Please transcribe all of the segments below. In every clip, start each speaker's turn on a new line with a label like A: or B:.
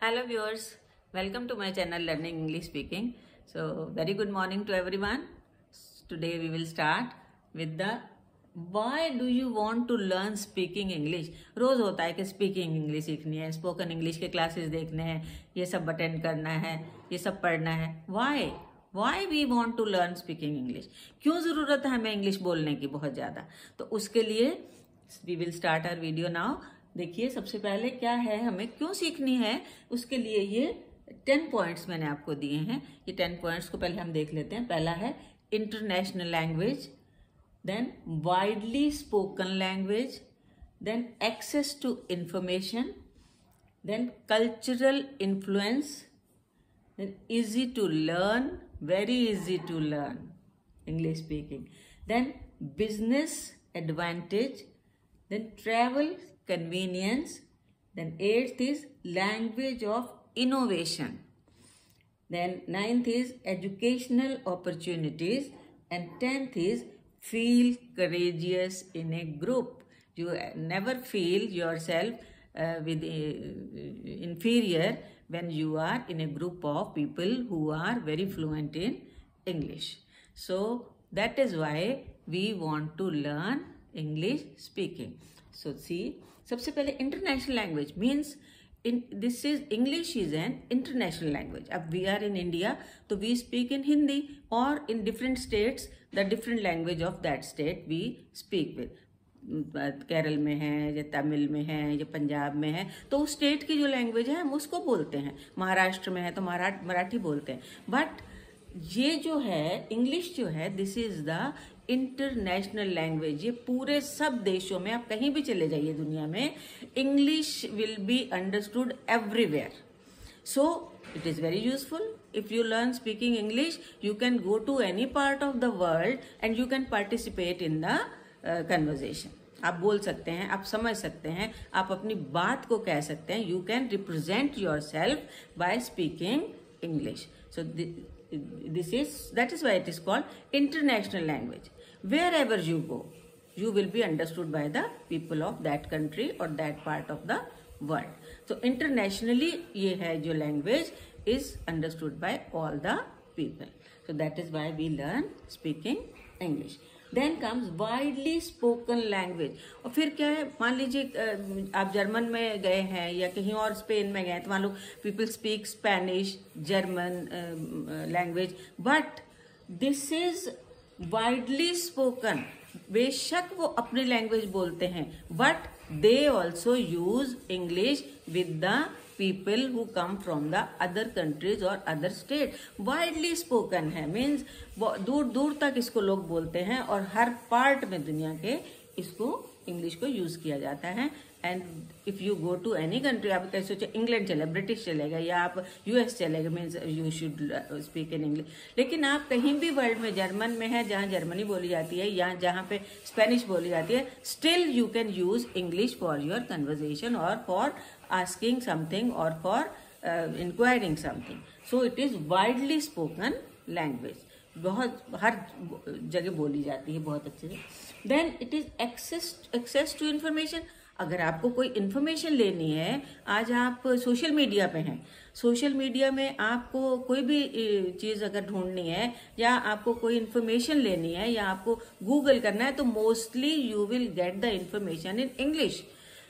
A: Hello viewers, welcome to my channel Learning English Speaking. So very good morning to everyone. Today we will start with the why do you want to learn speaking English. रोज होता है कि speaking English सीखनी है, spoken English के classes देखने हैं, ये सब अटेंड करना है, ये सब पढ़ना है. Why we want to learn speaking English. क्यों जरूरत है हमें इंग्लिश बोलने की बहुत ज्यादा. तो उसके लिए we will start our video now. देखिए सबसे पहले क्या है, हमें क्यों सीखनी है, उसके लिए ये 10 पॉइंट्स मैंने आपको दिए हैं. ये 10 पॉइंट्स को पहले हम देख लेते हैं. पहला है international language, then widely spoken language, then access to information, then cultural influence, then easy to learn, very easy to learn English speaking, then business advantage, then travel convenience, then 8th is language of innovation, then 9th is educational opportunities, and 10th is feel courageous in a group. You never feel yourself with inferior when you are in a group of people who are very fluent in English. So that is why we want to learn English speaking. So see, सबसे पहले international language means this is English is an international language. अब we are in India, तो we speak in Hindi, or in different states the different language of that state we speak with. Kerala में है या तमिल में है या पंजाब में है तो उस स्टेट की जो लैंग्वेज है हम उसको बोलते हैं. महाराष्ट्र में है तो मराठी बोलते हैं. बट ये जो है इंग्लिश जो है, this is the international language. ये पूरे सब देशों में, आप कहीं भी चले जाइए दुनिया में, English will be understood everywhere. So it is very useful. If you learn speaking English, you can go to any part of the world and you can participate in the conversation. आप बोल सकते हैं, आप समझ सकते हैं, आप अपनी बात को कह सकते हैं. You can represent yourself by speaking English. So that is why it is called international language. Wherever you go, you will be understood by the people of that country or that part of the world. So internationally ये है जो language is understood by all the people. So that is why we learn speaking English. Then comes widely spoken language. और फिर क्या है, मान लीजिए आप जर्मन में गए हैं या कहीं और स्पेन में गए हैं तो मान लो people speak Spanish, German language, but this is widely spoken. बेशक वो अपनी लैंग्वेज बोलते हैं, but they also use English with the people who come from the other countries or other state. Widely spoken है मीन्स दूर दूर तक इसको लोग बोलते हैं और हर पार्ट में दुनिया के इसको इंग्लिश को यूज किया जाता है. And if you go to any country, आप कैसे सोचे इंग्लैंड चले, ब्रिटिश चलेगा या आप यूएस चलेगा, means you should speak in English. लेकिन आप कहीं भी वर्ल्ड में, जर्मन में है जहाँ जर्मनी बोली जाती है या जहाँ पे स्पेनिश बोली जाती है, still you can use English for your conversation और for asking something or for inquiring something. So it is widely spoken language. बहुत हर जगह बोली जाती है बहुत अच्छे से. Then it is access to information. अगर आपको कोई इन्फॉर्मेशन लेनी है, आज आप सोशल मीडिया पे हैं, सोशल मीडिया में आपको कोई भी चीज़ अगर ढूंढनी है या आपको कोई इन्फॉर्मेशन लेनी है या आपको गूगल करना है, तो mostly you will get the information in English.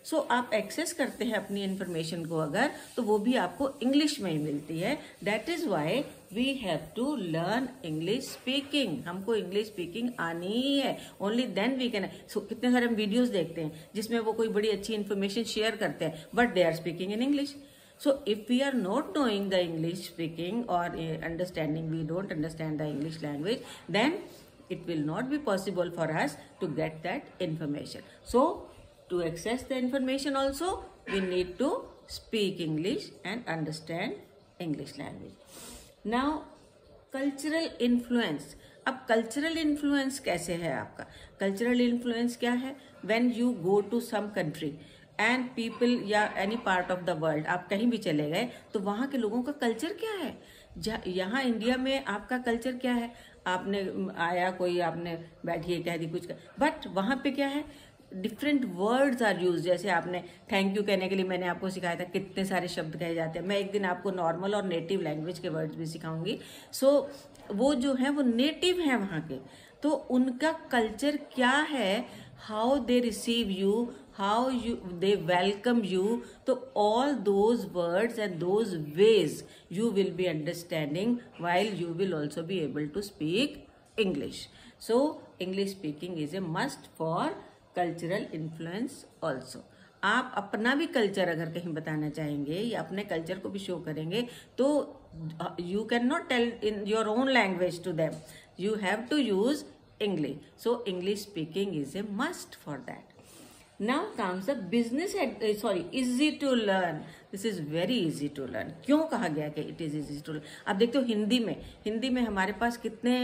A: So आप एक्सेस करते हैं अपनी इंफॉर्मेशन को अगर, तो वो भी आपको इंग्लिश में ही मिलती है. That is why we have to learn English speaking. हमको इंग्लिश स्पीकिंग आनी ही है. Only then we can. So कितने सारे हम वीडियोस देखते हैं जिसमें वो कोई बड़ी अच्छी इंफॉर्मेशन शेयर करते हैं, but they are speaking in English. So if we are not knowing the English speaking or understanding, we don't understand the English language, then it will not be possible for us to get that information. So to access the information also, we need to speak English and understand English language. Now, cultural influence. अब cultural influence कैसे है आपका? Cultural influence क्या है? When you go to some country and people या any part of the world, आप कहीं भी चले गए तो वहाँ के लोगों का कल्चर क्या है? यहाँ इंडिया में आपका कल्चर क्या है? आपने आया कोई, आपने बैठिए कह दी कुछ, बट वहाँ पे क्या है? Different words are use. जैसे आपने थैंक यू कहने के लिए मैंने आपको सिखाया था कितने सारे शब्द कहे जाते हैं। मैं एक दिन आपको नॉर्मल और नेटिव लैंग्वेज के वर्ड्स भी सिखाऊंगी। सो वो जो है वो नेटिव है वहाँ के, तो उनका कल्चर क्या है, how they receive you, how you they welcome you, तो all those words and those ways you will be understanding while you will also be able to speak English. So English speaking is a must for cultural influence also. आप अपना भी culture अगर कहीं बताना चाहेंगे या अपने कल्चर को भी शो करेंगे तो you cannot tell in your own language to them. You have to use English. So English speaking is a must for that. Now comes the business easy to learn. This is very easy to learn. क्यों कहा गया कि it is easy to learn? आप देखते हो हिंदी में हमारे पास कितने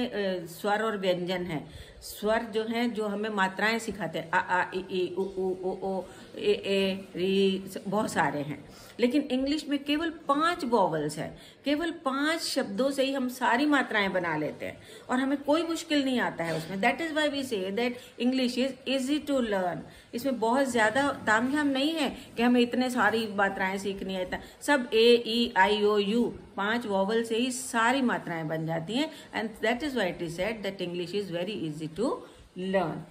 A: स्वर और व्यंजन हैं। स्वर जो हैं जो हमें मात्राएं सिखाते हैं, आ इ ई उ ओ ए री, बहुत सारे हैं। लेकिन इंग्लिश में केवल 5 वॉवल्स हैं। केवल 5 शब्दों से ही हम सारी मात्राएं बना लेते हैं और हमें कोई मुश्किल नहीं आता है उसमें। That is why we say that English is easy to learn. इसमें बहुत ज्यादा तामझाम नहीं है कि हमें इतने सारी मात्राएं सीखनी है। सब ए ई आई ओ यू 5 वॉवल से ही सारी मात्राएं बन जाती हैं। And that is why it is said that English is very easy to learn.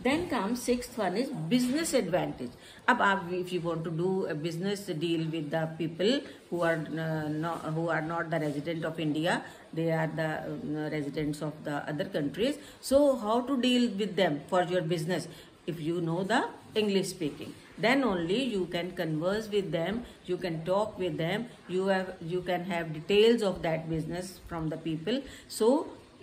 A: Then comes 6th one is business advantage. अब आप if you want to do a business deal with the people who are not the resident of India, they are the residents of the other countries. So how to deal with them for your business? If you know the English speaking, then only you can converse with them, you can talk with them, you can have details of that business from the people. So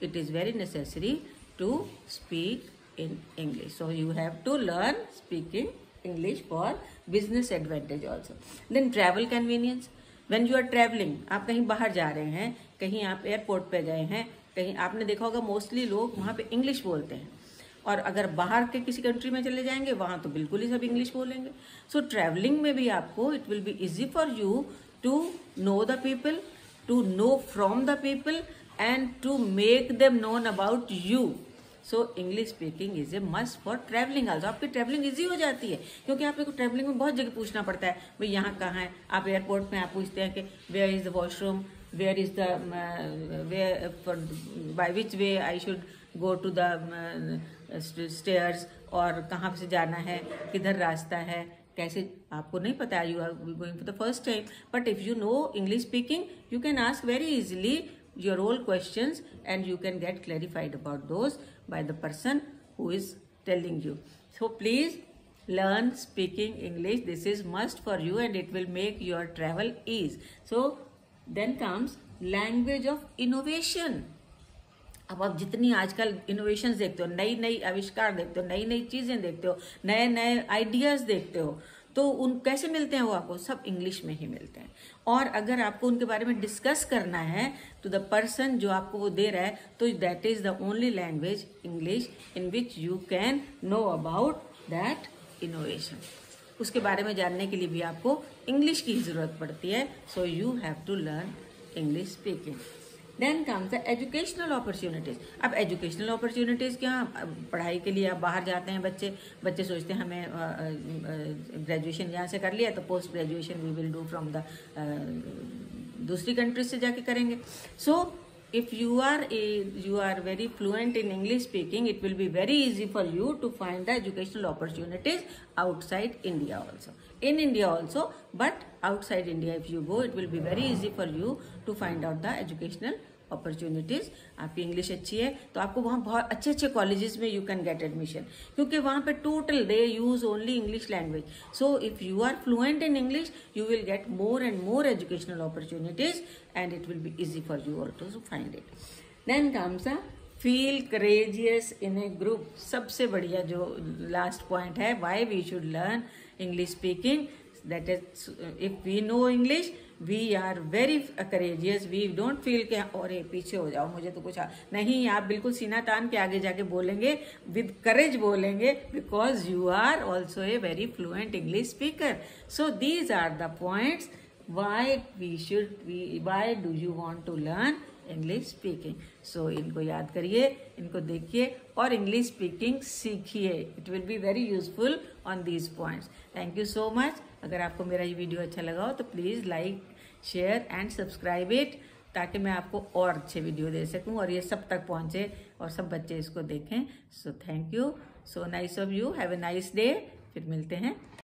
A: it is very necessary to speak in English. So you have to learn speaking English for business advantage also. Then travel convenience. When you are traveling, आप कहीं बाहर जा रहे हैं, कहीं आप airport पे गए हैं, कहीं आपने देखा होगा मोस्टली लोग वहाँ पे इंग्लिश बोलते हैं। और अगर बाहर के किसी कंट्री में चले जाएंगे वहाँ तो बिल्कुल ही सब इंग्लिश बोलेंगे। सो ट्रैवलिंग में भी आपको it will be easy for you to know the people, to know from the people and to make them known about you. So English speaking is a must for travelling also. आपकी travelling easy हो जाती है क्योंकि आपको travelling में बहुत जगह पूछना पड़ता है, भाई यहाँ कहाँ है. आप एयरपोर्ट में आप पूछते हैं कि where is the washroom, where is the where for by which way I should go to the stairs, और कहाँ से जाना है, किधर रास्ता है, कैसे, आपको नहीं पता, you are going for the first time. But if you know English speaking you can ask very easily your all questions and you can get clarified about those by the person who is telling you. So please learn speaking English. This is must for you and it will make your travel ease. So then comes language of innovation. अब आप जितनी आजकल innovations देखते हो, नई नई आविष्कार देखते हो, नई नई चीजें देखते हो, नए नए आइडियाज देखते हो, तो उन कैसे मिलते हैं वो आपको सब इंग्लिश में ही मिलते हैं. और अगर आपको उनके बारे में डिस्कस करना है टू द पर्सन जो आपको वो दे रहा है, तो that is the only language English in which you can know about that innovation. उसके बारे में जानने के लिए भी आपको इंग्लिश की जरूरत पड़ती है. So you have to learn English speaking. Then comes the educational opportunities. अब एजुकेशनल अपॉर्चुनिटीज क्या, पढ़ाई के लिए आप बाहर जाते हैं, बच्चे सोचते हैं हमें ग्रेजुएशन यहाँ से कर लिया तो post graduation we will do from the दूसरी कंट्रीज से जाके करेंगे. So if you are very fluent in English speaking, it will be very easy for you to find the educational opportunities outside India also. In India also, but outside India if you go, it will be very easy for you to find out the educational opportunities. आपकी English अच्छी है तो आपको वहाँ बहुत अच्छे अच्छे colleges में यू कैन गेट एडमिशन, क्योंकि वहाँ पे total they use only English language. So if you are fluent in English you will get more and more educational opportunities and it will be easy for you also to find it. Then comes a feel courageous in a group. सबसे बढ़िया जो last point है, why we should learn English speaking, that is if we know English we are very courageous. We don't feel कि और पीछे हो जाओ मुझे तो कुछ नहीं, आप बिल्कुल सीना तान के आगे जाके बोलेंगे, with courage बोलेंगे, because you are also a very fluent English speaker. So these are the points why do you want to learn English speaking. So इनको याद करिए, इनको देखिए और इंग्लिश स्पीकिंग सीखिए। It will be very useful on these points. Thank you so much. अगर आपको मेरा ये वीडियो अच्छा लगा हो तो please like, share and subscribe it, ताकि मैं आपको और अच्छे वीडियो दे सकूं और ये सब तक पहुंचे और सब बच्चे इसको देखें। So thank you, so nice of you, have a nice day. फिर मिलते हैं।